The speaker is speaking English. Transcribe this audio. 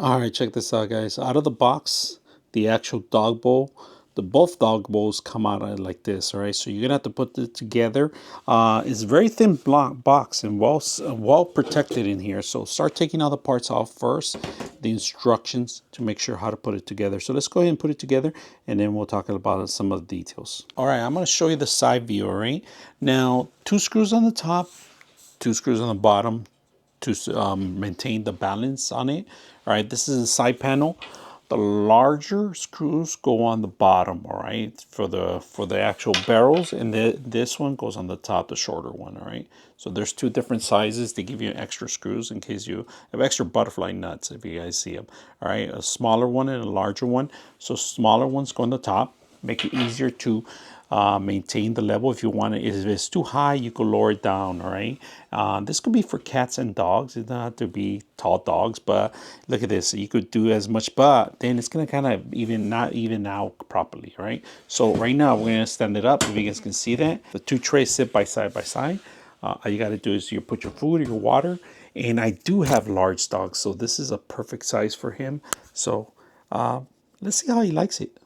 All right, check this out, guys. Out of the box, the actual dog bowl, both dog bowls come out like this. All right, so you're gonna have to put it together. It's a very thin block box and well protected in here. So start taking all the parts off first. The instructions to make sure how to put it together. So let's go ahead and put it together, and then we'll talk about some of the details. All right, I'm gonna show you the side view. All right, now 2 screws on the top, 2 screws on the bottom to maintain the balance on it. All right, this is a side panel. The larger screws go on the bottom, all right, for the actual barrels, and this one goes on the top, the shorter one, all right. So there's two different sizes. They give you extra screws in case you have extra butterfly nuts, if you guys see them, all right. A smaller one and a larger one. So smaller ones go on the top, make it easier to maintain the level. If you want it, if it's too high, you could lower it down. All right. This could be for cats and dogs. It doesn't have to be tall dogs, but look at this. You could do as much, but then it's gonna kind of not even out properly. Right. So right now we're gonna stand it up. If you guys can see that, the two trays sit by side. All you got to do is you put your food, your water, and I do have large dogs, so this is a perfect size for him. So let's see how he likes it.